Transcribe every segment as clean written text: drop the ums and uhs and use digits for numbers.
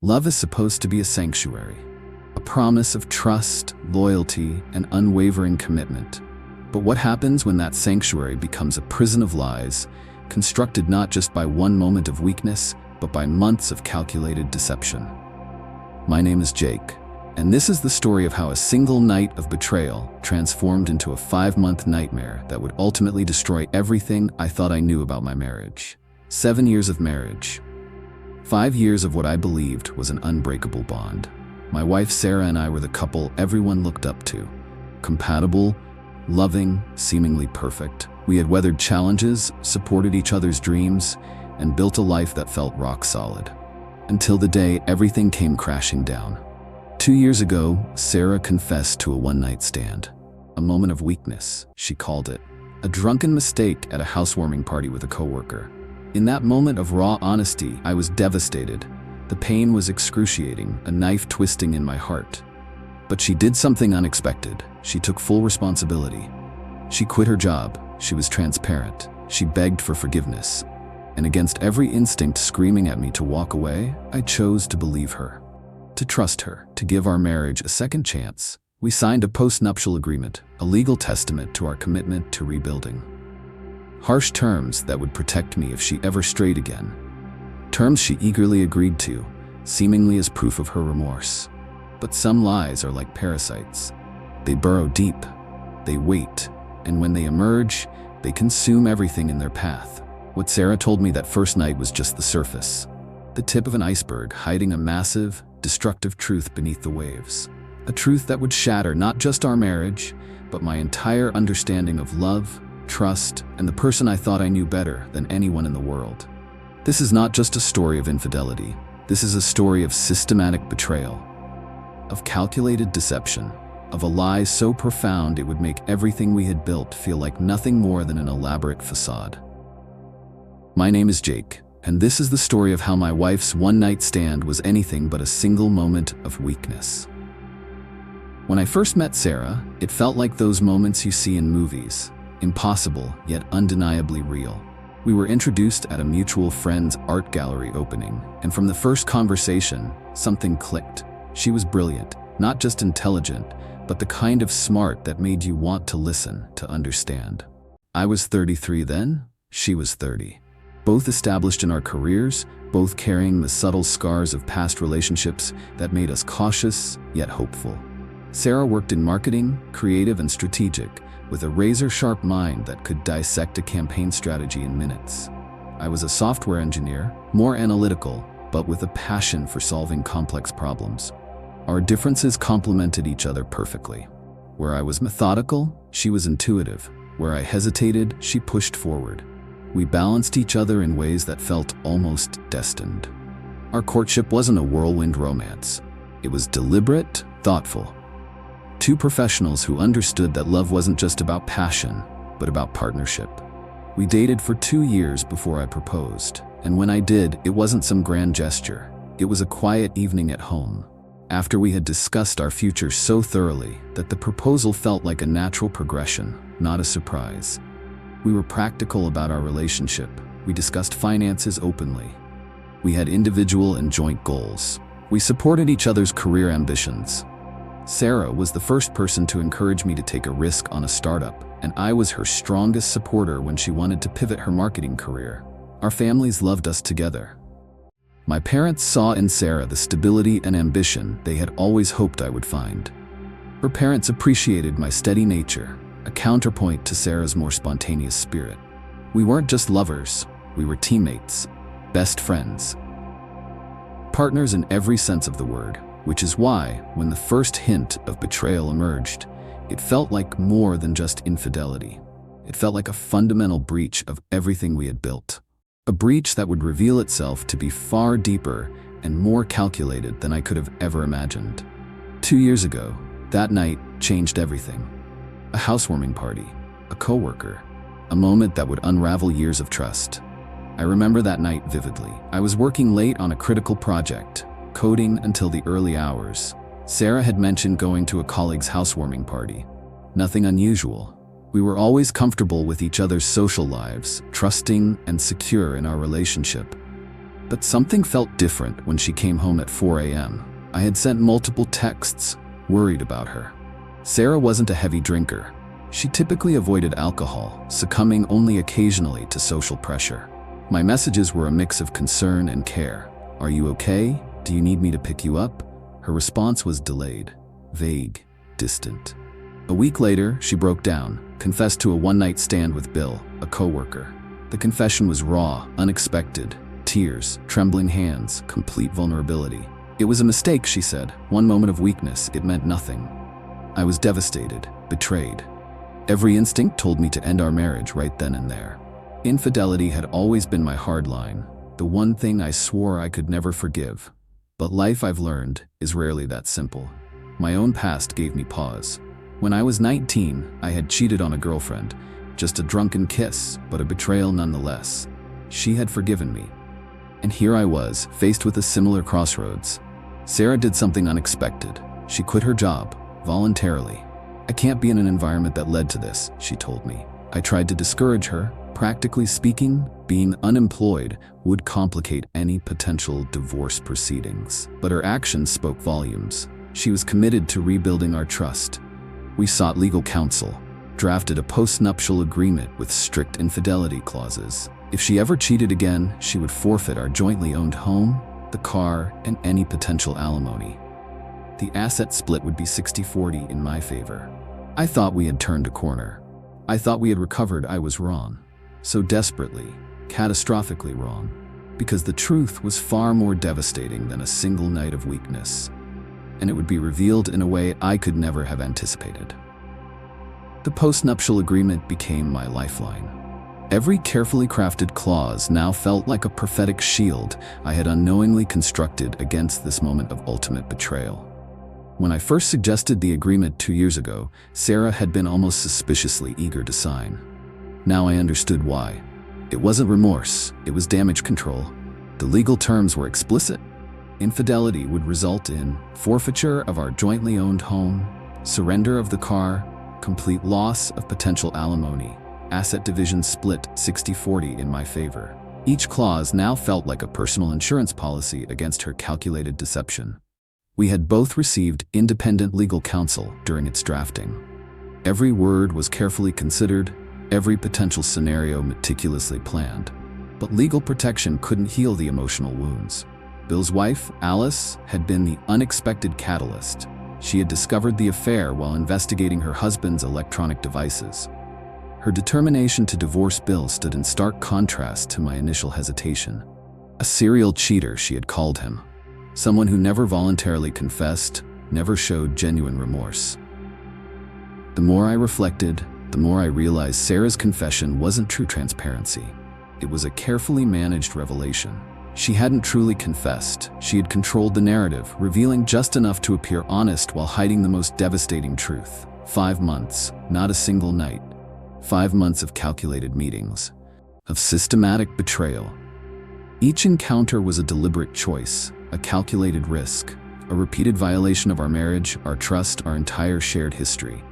Love is supposed to be a sanctuary, a promise of trust, loyalty, and unwavering commitment. But what happens when that sanctuary becomes a prison of lies, constructed not just by one moment of weakness, but by months of calculated deception? My name is Jake, and this is the story of how a single night of betrayal transformed into a 5-month nightmare that would ultimately destroy everything I thought I knew about my marriage. 7 years of marriage. 5 years of what I believed was an unbreakable bond. My wife Sarah and I were the couple everyone looked up to. Compatible, loving, seemingly perfect. We had weathered challenges, supported each other's dreams, and built a life that felt rock solid. Until the day everything came crashing down. 2 years ago, Sarah confessed to a one-night stand. A moment of weakness, she called it. A drunken mistake at a housewarming party with a coworker. In that moment of raw honesty, I was devastated. The pain was excruciating, a knife twisting in my heart. But she did something unexpected. She took full responsibility. She quit her job. She was transparent. She begged for forgiveness. And against every instinct screaming at me to walk away, I chose to believe her. To trust her, to give our marriage a second chance. We signed a post-nuptial agreement, a legal testament to our commitment to rebuilding. Harsh terms that would protect me if she ever strayed again. Terms she eagerly agreed to, seemingly as proof of her remorse. But some lies are like parasites. They burrow deep, they wait, and when they emerge, they consume everything in their path. What Sarah told me that first night was just the surface. The tip of an iceberg hiding a massive, destructive truth beneath the waves. A truth that would shatter not just our marriage, but my entire understanding of love, trust, and the person I thought I knew better than anyone in the world. This is not just a story of infidelity. This is a story of systematic betrayal, of calculated deception, of a lie so profound it would make everything we had built feel like nothing more than an elaborate facade. My name is Jake, and this is the story of how my wife's one-night stand was anything but a single moment of weakness. When I first met Sarah, it felt like those moments you see in movies. Impossible, yet undeniably real. We were introduced at a mutual friend's art gallery opening, and from the first conversation, something clicked. She was brilliant, not just intelligent, but the kind of smart that made you want to listen, to understand. I was 33 then, she was 30. Both established in our careers, both carrying the subtle scars of past relationships that made us cautious, yet hopeful. Sarah worked in marketing, creative and strategic, with a razor-sharp mind that could dissect a campaign strategy in minutes. I was a software engineer, more analytical, but with a passion for solving complex problems. Our differences complemented each other perfectly. Where I was methodical, she was intuitive. Where I hesitated, she pushed forward. We balanced each other in ways that felt almost destined. Our courtship wasn't a whirlwind romance. It was deliberate, thoughtful. Two professionals who understood that love wasn't just about passion, but about partnership. We dated for 2 years before I proposed, and when I did, it wasn't some grand gesture. It was a quiet evening at home, after we had discussed our future so thoroughly that the proposal felt like a natural progression, not a surprise. We were practical about our relationship. We discussed finances openly. We had individual and joint goals. We supported each other's career ambitions. Sarah was the first person to encourage me to take a risk on a startup, and I was her strongest supporter when she wanted to pivot her marketing career. Our families loved us together. My parents saw in Sarah the stability and ambition they had always hoped I would find. Her parents appreciated my steady nature, a counterpoint to Sarah's more spontaneous spirit. We weren't just lovers, we were teammates, best friends, partners in every sense of the word. Which is why, when the first hint of betrayal emerged, it felt like more than just infidelity. It felt like a fundamental breach of everything we had built. A breach that would reveal itself to be far deeper and more calculated than I could have ever imagined. 2 years ago, that night changed everything. A housewarming party, a coworker, a moment that would unravel years of trust. I remember that night vividly. I was working late on a critical project, coding until the early hours. Sarah had mentioned going to a colleague's housewarming party. Nothing unusual. We were always comfortable with each other's social lives, trusting and secure in our relationship. But something felt different when she came home at 4 a.m. I had sent multiple texts, worried about her. Sarah wasn't a heavy drinker. She typically avoided alcohol, succumbing only occasionally to social pressure. My messages were a mix of concern and care. Are you okay? Do you need me to pick you up? Her response was delayed, vague, distant. A week later, she broke down, confessed to a one-night stand with Bill, a coworker. The confession was raw, unexpected. Tears, trembling hands, complete vulnerability. It was a mistake, she said. One moment of weakness, it meant nothing. I was devastated, betrayed. Every instinct told me to end our marriage right then and there. Infidelity had always been my hard line, the one thing I swore I could never forgive. But life, I've learned, is rarely that simple. My own past gave me pause. When I was 19, I had cheated on a girlfriend. Just a drunken kiss, but a betrayal nonetheless. She had forgiven me. And here I was, faced with a similar crossroads. Sarah did something unexpected. She quit her job, voluntarily. I can't be in an environment that led to this, she told me. I tried to discourage her. Practically speaking, being unemployed would complicate any potential divorce proceedings. But her actions spoke volumes. She was committed to rebuilding our trust. We sought legal counsel, drafted a post-nuptial agreement with strict infidelity clauses. If she ever cheated again, she would forfeit our jointly owned home, the car, and any potential alimony. The asset split would be 60-40 in my favor. I thought we had turned a corner. I thought we had recovered. I was wrong. So desperately, catastrophically wrong. Because the truth was far more devastating than a single night of weakness. And it would be revealed in a way I could never have anticipated. The post-nuptial agreement became my lifeline. Every carefully crafted clause now felt like a prophetic shield I had unknowingly constructed against this moment of ultimate betrayal. When I first suggested the agreement 2 years ago, Sarah had been almost suspiciously eager to sign. Now I understood why. It wasn't remorse, it was damage control. The legal terms were explicit. Infidelity would result in forfeiture of our jointly owned home, surrender of the car, complete loss of potential alimony, asset division split 60-40 in my favor. Each clause now felt like a personal insurance policy against her calculated deception. We had both received independent legal counsel during its drafting. Every word was carefully considered, every potential scenario meticulously planned. But legal protection couldn't heal the emotional wounds. Bill's wife, Alice, had been the unexpected catalyst. She had discovered the affair while investigating her husband's electronic devices. Her determination to divorce Bill stood in stark contrast to my initial hesitation. A serial cheater, she had called him. Someone who never voluntarily confessed, never showed genuine remorse. The more I reflected, the more I realized Sarah's confession wasn't true transparency. It was a carefully managed revelation. She hadn't truly confessed. She had controlled the narrative, revealing just enough to appear honest while hiding the most devastating truth. 5 months, not a single night. 5 months of calculated meetings, of systematic betrayal. Each encounter was a deliberate choice, a calculated risk, a repeated violation of our marriage, our trust, our entire shared history.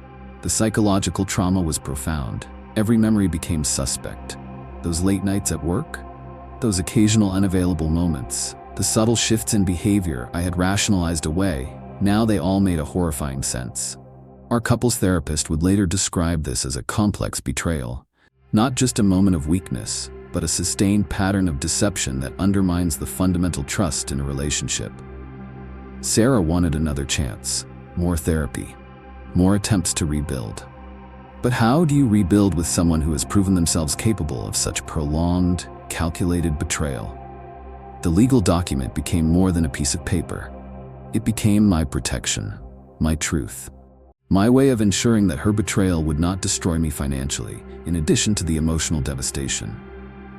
The psychological trauma was profound. Every memory became suspect. Those late nights at work, those occasional unavailable moments, the subtle shifts in behavior I had rationalized away, now they all made a horrifying sense. Our couples therapist would later describe this as a complex betrayal, not just a moment of weakness, but a sustained pattern of deception that undermines the fundamental trust in a relationship. Sarah wanted another chance, more therapy, more attempts to rebuild. But how do you rebuild with someone who has proven themselves capable of such prolonged, calculated betrayal? The legal document became more than a piece of paper. It became my protection, my truth, my way of ensuring that her betrayal would not destroy me financially, in addition to the emotional devastation.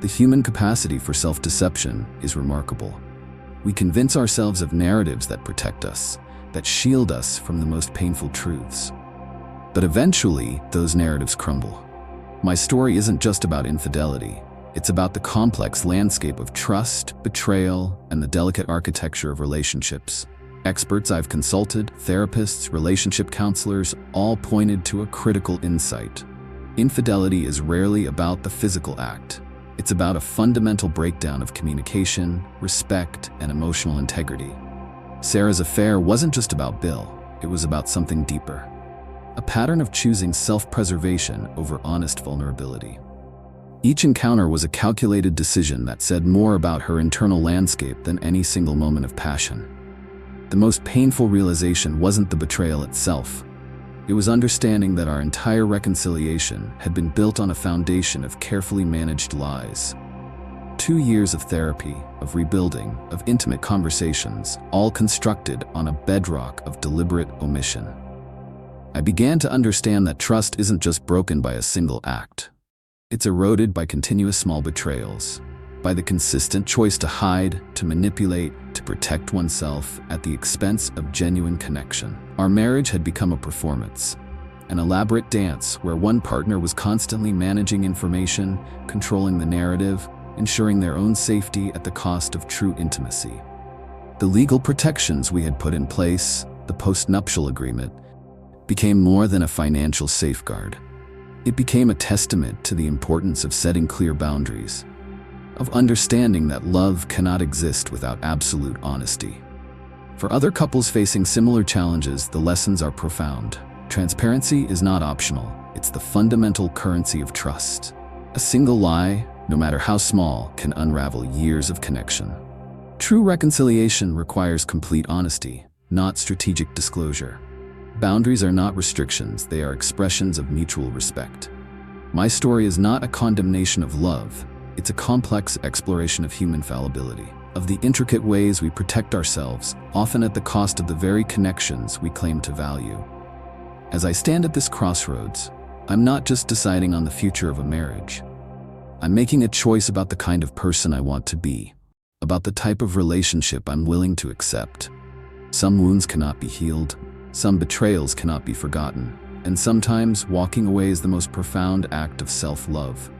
The human capacity for self-deception is remarkable. We convince ourselves of narratives that protect us, that shield us from the most painful truths. But eventually, those narratives crumble. My story isn't just about infidelity. It's about the complex landscape of trust, betrayal, and the delicate architecture of relationships. Experts I've consulted, therapists, relationship counselors, all pointed to a critical insight. Infidelity is rarely about the physical act. It's about a fundamental breakdown of communication, respect, and emotional integrity. Sarah's affair wasn't just about Bill, it was about something deeper. A pattern of choosing self-preservation over honest vulnerability. Each encounter was a calculated decision that said more about her internal landscape than any single moment of passion. The most painful realization wasn't the betrayal itself. It was understanding that our entire reconciliation had been built on a foundation of carefully managed lies. 2 years of therapy, of rebuilding, of intimate conversations, all constructed on a bedrock of deliberate omission. I began to understand that trust isn't just broken by a single act. It's eroded by continuous small betrayals, by the consistent choice to hide, to manipulate, to protect oneself at the expense of genuine connection. Our marriage had become a performance, an elaborate dance where one partner was constantly managing information, controlling the narrative, ensuring their own safety at the cost of true intimacy. The legal protections we had put in place, the post-nuptial agreement, became more than a financial safeguard. It became a testament to the importance of setting clear boundaries, of understanding that love cannot exist without absolute honesty. For other couples facing similar challenges, the lessons are profound. Transparency is not optional, it's the fundamental currency of trust. A single lie, no matter how small, can unravel years of connection. True reconciliation requires complete honesty, not strategic disclosure. Boundaries are not restrictions, they are expressions of mutual respect. My story is not a condemnation of love, it's a complex exploration of human fallibility, of the intricate ways we protect ourselves, often at the cost of the very connections we claim to value. As I stand at this crossroads, I'm not just deciding on the future of a marriage. I'm making a choice about the kind of person I want to be, about the type of relationship I'm willing to accept. Some wounds cannot be healed, some betrayals cannot be forgotten, and sometimes walking away is the most profound act of self-love.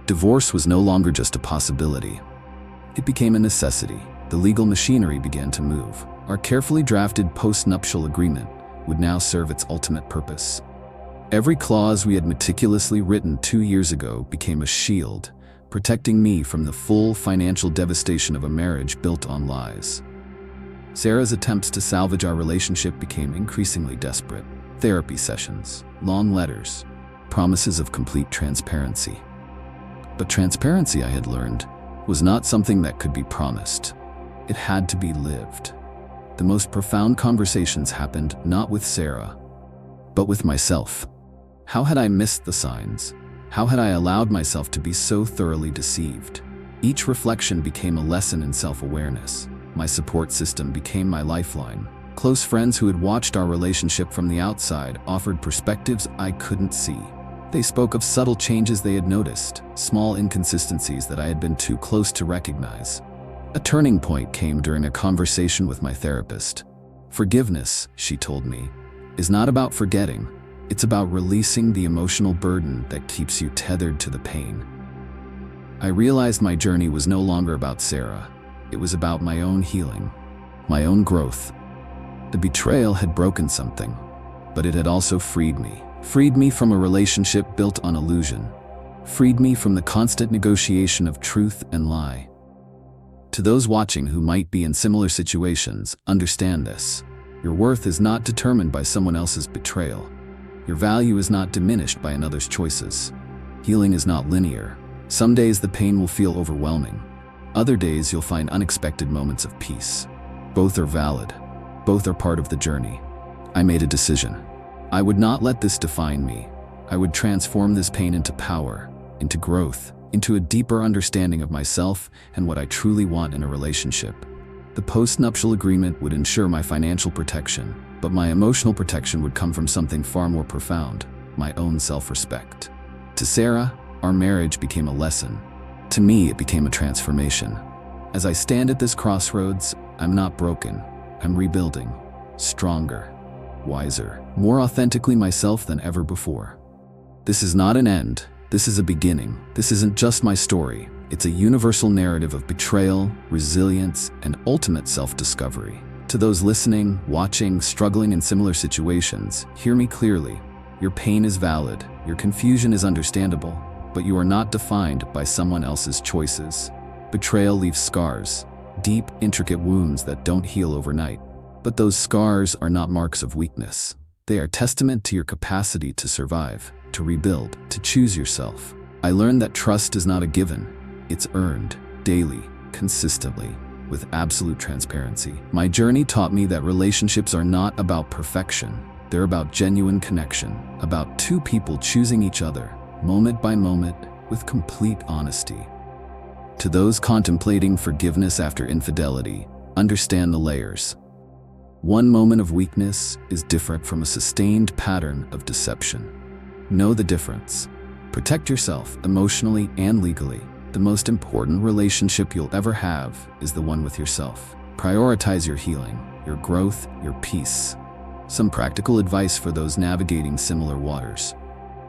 Divorce was no longer just a possibility. It became a necessity. The legal machinery began to move. Our carefully drafted post-nuptial agreement would now serve its ultimate purpose. Every clause we had meticulously written 2 years ago became a shield, protecting me from the full financial devastation of a marriage built on lies. Sarah's attempts to salvage our relationship became increasingly desperate. Therapy sessions, long letters, promises of complete transparency. But transparency, I had learned, was not something that could be promised. It had to be lived. The most profound conversations happened not with Sarah, but with myself. How had I missed the signs? How had I allowed myself to be so thoroughly deceived? Each reflection became a lesson in self-awareness. My support system became my lifeline. Close friends who had watched our relationship from the outside offered perspectives I couldn't see. They spoke of subtle changes they had noticed, small inconsistencies that I had been too close to recognize. A turning point came during a conversation with my therapist. Forgiveness, she told me, is not about forgetting. It's about releasing the emotional burden that keeps you tethered to the pain. I realized my journey was no longer about Sarah. It was about my own healing, my own growth. The betrayal had broken something, but it had also freed me from a relationship built on illusion, freed me from the constant negotiation of truth and lie. To those watching who might be in similar situations, understand this. Your worth is not determined by someone else's betrayal. Your value is not diminished by another's choices. Healing is not linear. Some days the pain will feel overwhelming. Other days you'll find unexpected moments of peace. Both are valid. Both are part of the journey. I made a decision. I would not let this define me. I would transform this pain into power, into growth, into a deeper understanding of myself and what I truly want in a relationship. The post-nuptial agreement would ensure my financial protection, but my emotional protection would come from something far more profound, my own self-respect. To Sarah, our marriage became a lesson. To me, it became a transformation. As I stand at this crossroads, I'm not broken. I'm rebuilding, stronger, wiser, more authentically myself than ever before. This is not an end. This is a beginning. This isn't just my story. It's a universal narrative of betrayal, resilience, and ultimate self-discovery. To those listening, watching, struggling in similar situations, hear me clearly. Your pain is valid. Your confusion is understandable. but you are not defined by someone else's choices. Betrayal leaves scars, deep, intricate wounds that don't heal overnight. But those scars are not marks of weakness. They are testament to your capacity to survive, to rebuild, to choose yourself. I learned that trust is not a given. It's earned, daily, consistently, with absolute transparency. My journey taught me that relationships are not about perfection. They're about genuine connection, about two people choosing each other, moment by moment, with complete honesty. To those contemplating forgiveness after infidelity, understand the layers. One moment of weakness is different from a sustained pattern of deception. Know the difference. Protect yourself emotionally and legally. The most important relationship you'll ever have is the one with yourself. Prioritize your healing, your growth, your peace. Some practical advice for those navigating similar waters.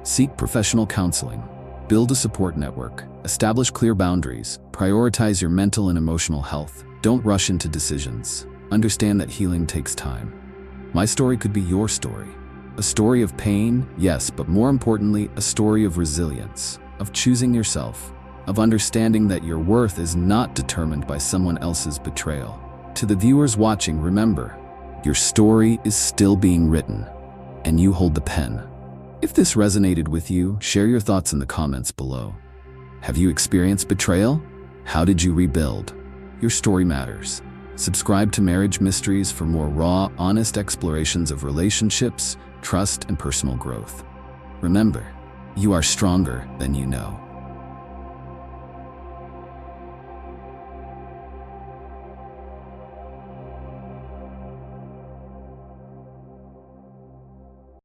Seek professional counseling. Build a support network. Establish clear boundaries. Prioritize your mental and emotional health. Don't rush into decisions. Understand that healing takes time. My story could be your story. A story of pain, yes, but more importantly, a story of resilience, of choosing yourself, of understanding that your worth is not determined by someone else's betrayal. To the viewers watching, remember, your story is still being written, and you hold the pen. If this resonated with you, share your thoughts in the comments below. Have you experienced betrayal? How did you rebuild? Your story matters. Subscribe to Marriage Mysteries for more raw, honest explorations of relationships, trust, and personal growth. Remember, you are stronger than you know.